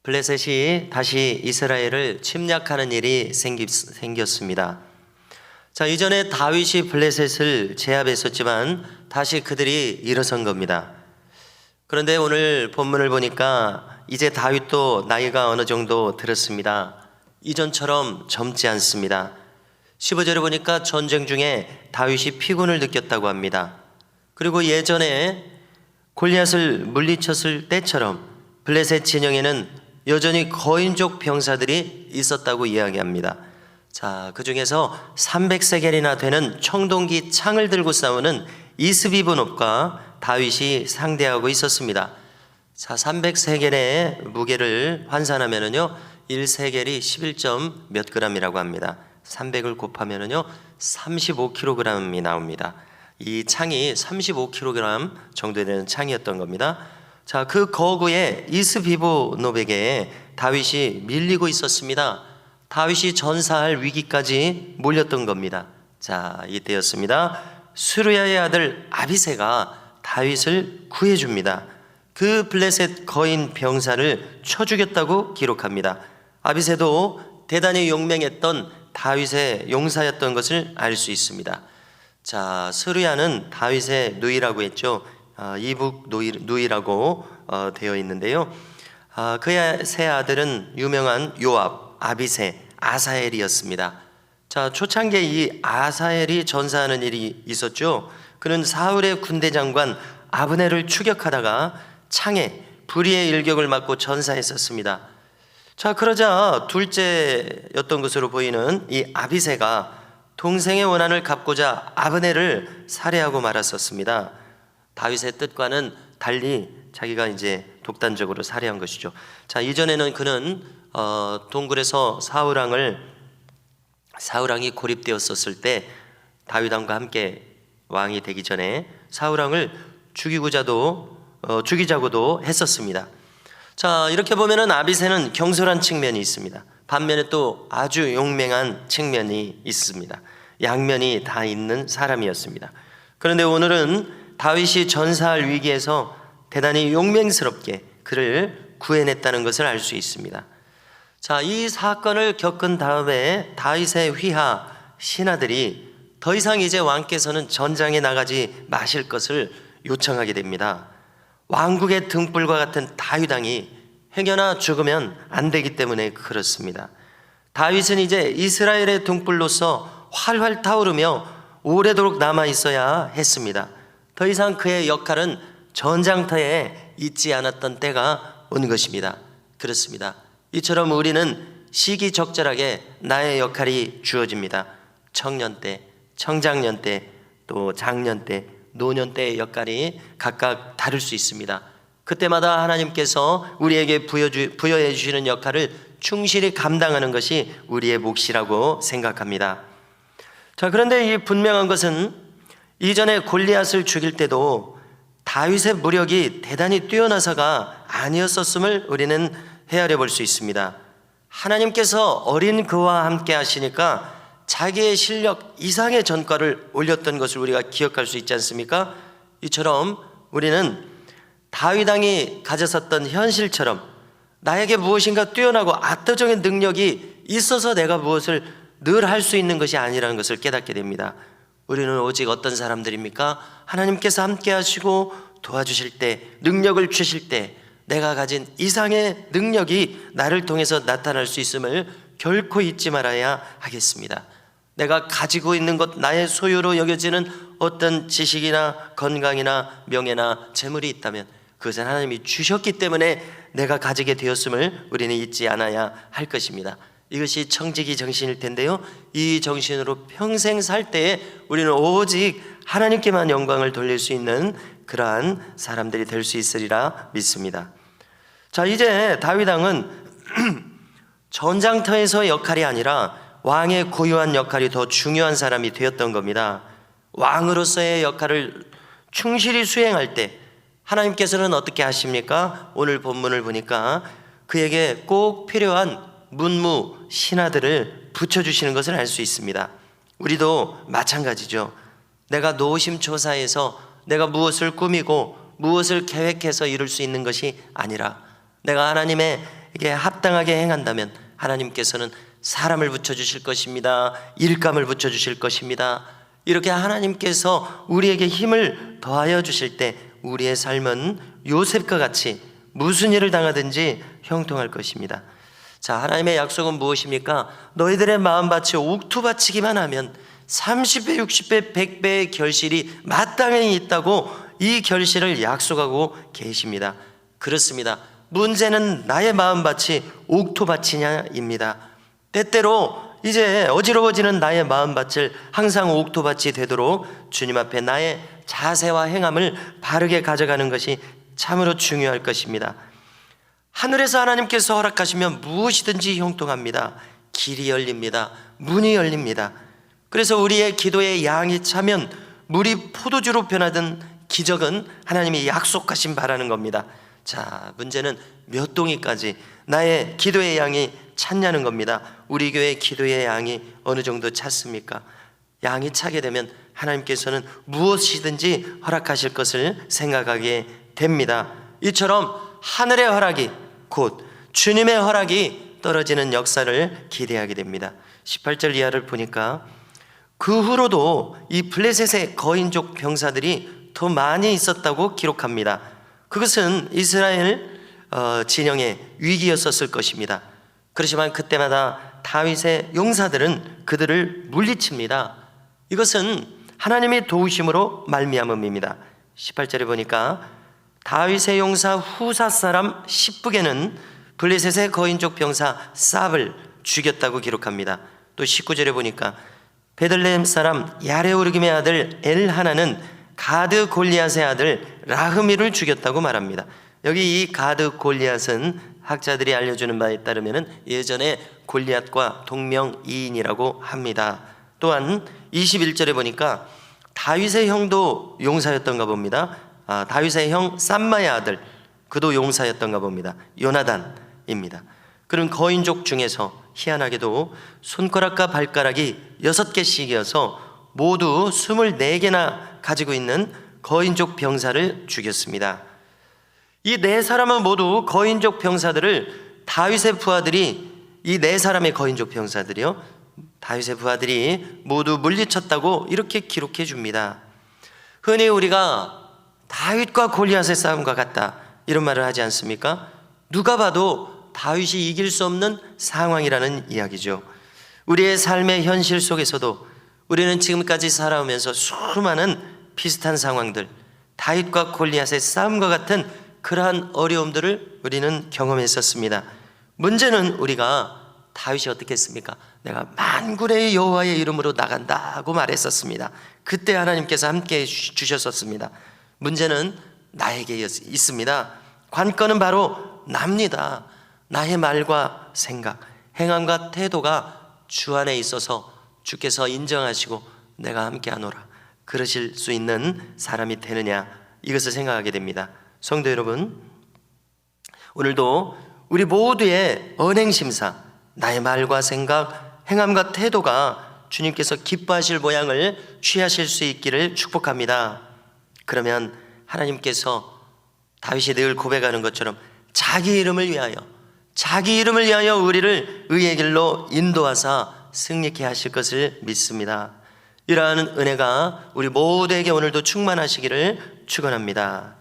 블레셋이 다시 이스라엘을 침략하는 일이 생겼습니다. 자, 이전에 다윗이 블레셋을 제압했었지만 다시 그들이 일어선 겁니다. 그런데 오늘 본문을 보니까 이제 다윗도 나이가 어느 정도 들었습니다. 이전처럼 젊지 않습니다. 15절에 보니까 전쟁 중에 다윗이 피곤을 느꼈다고 합니다. 그리고 예전에 골리앗을 물리쳤을 때처럼 블레셋 진영에는 여전히 거인족 병사들이 있었다고 이야기합니다. 자, 그 중에서 300세겔이나 되는 청동기 창을 들고 싸우는 이스비브놉과 다윗이 상대하고 있었습니다. 자, 300세겔의 무게를 환산하면은요, 1세겔이 11점 몇 g이라고 합니다. 300을 곱하면은요, 35kg이 나옵니다. 이 창이 35kg 정도 되는 창이었던 겁니다. 자, 그 거구에 이스비브놉에게 다윗이 밀리고 있었습니다. 다윗이 전사할 위기까지 몰렸던 겁니다. 자, 이때였습니다. 수르야의 아들 아비새가 다윗을 구해줍니다. 그 블레셋 거인 병사를 쳐 죽였다고 기록합니다. 아비새도 대단히 용맹했던 다윗의 용사였던 것을 알 수 있습니다. 자, 스루야는 다윗의 누이라고 했죠. 이북 누이라고 되어 있는데요. 그의 세 아들은 유명한 요압, 아비새, 아사엘이었습니다. 자, 초창기에 이 아사엘이 전사하는 일이 있었죠. 그는 사울의 군대 장관 아브넬을 추격하다가 창에 불의의 일격을 맞고 전사했었습니다. 자, 그러자 둘째였던 것으로 보이는 이 아비새가 동생의 원한을 갚고자 아브넬을 살해하고 말았었습니다. 다윗의 뜻과는 달리 자기가 이제 독단적으로 살해한 것이죠. 자, 이전에는 그는 동굴에서 사울왕이 고립되었었을 때 다윗왕과 함께 왕이 되기 전에 사울왕을 죽이자고도 했었습니다. 자, 이렇게 보면은 아비새는 경솔한 측면이 있습니다. 반면에 또 아주 용맹한 측면이 있습니다. 양면이 다 있는 사람이었습니다. 그런데 오늘은 다윗이 전사할 위기에서 대단히 용맹스럽게 그를 구해냈다는 것을 알 수 있습니다. 자, 이 사건을 겪은 다음에 다윗의 휘하 신하들이 더 이상 이제 왕께서는 전장에 나가지 마실 것을 요청하게 됩니다. 왕국의 등불과 같은 다윗왕이 행여나 죽으면 안 되기 때문에 그렇습니다. 다윗은 이제 이스라엘의 등불로서 활활 타오르며 오래도록 남아 있어야 했습니다. 더 이상 그의 역할은 전장터에 있지 않았던 때가 온 것입니다. 그렇습니다. 이처럼 우리는 시기적절하게 나의 역할이 주어집니다. 청년 때, 청장년 때, 또 장년 때, 노년 때의 역할이 각각 다를 수 있습니다. 그때마다 하나님께서 우리에게 부여해 주시는 역할을 충실히 감당하는 것이 우리의 몫이라고 생각합니다. 자, 그런데 이 분명한 것은 이전에 골리앗을 죽일 때도 다윗의 무력이 대단히 뛰어나서가 아니었었음을 우리는 헤아려 볼 수 있습니다. 하나님께서 어린 그와 함께 하시니까 자기의 실력 이상의 전과를 올렸던 것을 우리가 기억할 수 있지 않습니까? 이처럼 우리는 다윗왕이 가졌었던 현실처럼 나에게 무엇인가 뛰어나고 압도적인 능력이 있어서 내가 무엇을 늘 할 수 있는 것이 아니라는 것을 깨닫게 됩니다. 우리는 오직 어떤 사람들입니까? 하나님께서 함께 하시고 도와주실 때, 능력을 주실 때 내가 가진 이상의 능력이 나를 통해서 나타날 수 있음을 결코 잊지 말아야 하겠습니다. 내가 가지고 있는 것, 나의 소유로 여겨지는 어떤 지식이나 건강이나 명예나 재물이 있다면 그것은 하나님이 주셨기 때문에 내가 가지게 되었음을 우리는 잊지 않아야 할 것입니다. 이것이 청지기 정신일 텐데요, 이 정신으로 평생 살 때에 우리는 오직 하나님께만 영광을 돌릴 수 있는 그러한 사람들이 될 수 있으리라 믿습니다. 자, 이제 다윗왕은 전장터에서의 역할이 아니라 왕의 고유한 역할이 더 중요한 사람이 되었던 겁니다. 왕으로서의 역할을 충실히 수행할 때 하나님께서는 어떻게 하십니까? 오늘 본문을 보니까 그에게 꼭 필요한 문무 신하들을 붙여주시는 것을 알 수 있습니다. 우리도 마찬가지죠. 내가 노심초사해서 내가 무엇을 꾸미고 무엇을 계획해서 이룰 수 있는 것이 아니라 내가 하나님의 이게 합당하게 행한다면 하나님께서는 사람을 붙여주실 것입니다. 일감을 붙여주실 것입니다. 이렇게 하나님께서 우리에게 힘을 더하여 주실 때 우리의 삶은 요셉과 같이 무슨 일을 당하든지 형통할 것입니다. 자, 하나님의 약속은 무엇입니까? 너희들의 마음밭이 옥토바치기만 하면 30배, 60배, 100배의 결실이 마땅히 있다고 이 결실을 약속하고 계십니다. 그렇습니다. 문제는 나의 마음밭이 옥토밭이냐입니다. 때때로 이제 어지러워지는 나의 마음밭을 항상 옥토밭이 되도록 주님 앞에 나의 자세와 행함을 바르게 가져가는 것이 참으로 중요할 것입니다. 하늘에서 하나님께서 허락하시면 무엇이든지 형통합니다. 길이 열립니다. 문이 열립니다. 그래서 우리의 기도에 양이 차면 물이 포도주로 변하던 기적은 하나님이 약속하신 바라는 겁니다. 자, 문제는 몇 동이까지 나의 기도의 양이 찼냐는 겁니다. 우리 교회 기도의 양이 어느 정도 찼습니까? 양이 차게 되면 하나님께서는 무엇이든지 허락하실 것을 생각하게 됩니다. 이처럼 하늘의 허락이 곧 주님의 허락이 떨어지는 역사를 기대하게 됩니다. 18절 이하를 보니까 그 후로도 이 블레셋의 거인족 병사들이 더 많이 있었다고 기록합니다. 그것은 이스라엘 진영의 위기였었을 것입니다. 그렇지만 그때마다 다윗의 용사들은 그들을 물리칩니다. 이것은 하나님의 도우심으로 말미암음입니다. 18절에 보니까 다윗의 용사 후사 사람 십부게는 블레셋의 거인족 병사 삽을 죽였다고 기록합니다. 또 19절에 보니까 베들레헴 사람 야레오르김의 아들 엘하나는 가드 골리앗의 아들 라흐미를 죽였다고 말합니다. 여기 이 가드 골리앗은 학자들이 알려주는 바에 따르면 예전에 골리앗과 동명이인이라고 합니다. 또한 21절에 보니까 다윗의 형도 용사였던가 봅니다. 다윗의 형 쌈마의 아들, 그도 용사였던가 봅니다. 요나단입니다. 그런 거인족 중에서 희한하게도 손가락과 발가락이 6개씩이어서 모두 24개나 가지고 있는 거인족 병사를 죽였습니다. 이 4사람은 모두 거인족 병사들을 다윗의 부하들이, 이 4사람의 거인족 병사들이요, 다윗의 부하들이 모두 물리쳤다고 이렇게 기록해 줍니다. 흔히 우리가 다윗과 골리앗의 싸움과 같다 이런 말을 하지 않습니까? 누가 봐도 다윗이 이길 수 없는 상황이라는 이야기죠. 우리의 삶의 현실 속에서도 우리는 지금까지 살아오면서 수많은 비슷한 상황들, 다윗과 골리앗의 싸움과 같은 그러한 어려움들을 우리는 경험했었습니다. 문제는 우리가 다윗이 어떻게 했습니까? 내가 만군의 여호와의 이름으로 나간다고 말했었습니다. 그때 하나님께서 함께 주셨었습니다. 문제는 나에게 있습니다. 관건은 바로 납니다. 나의 말과 생각, 행함과 태도가 주 안에 있어서 주께서 인정하시고 내가 함께하노라 그러실 수 있는 사람이 되느냐, 이것을 생각하게 됩니다. 성도 여러분, 오늘도 우리 모두의 언행심사, 나의 말과 생각, 행함과 태도가 주님께서 기뻐하실 모양을 취하실 수 있기를 축복합니다. 그러면 하나님께서 다윗이 늘 고백하는 것처럼 자기 이름을 위하여 우리를 의의 길로 인도하사 승리케 하실 것을 믿습니다. 이러한 은혜가 우리 모두에게 오늘도 충만하시기를 축원합니다.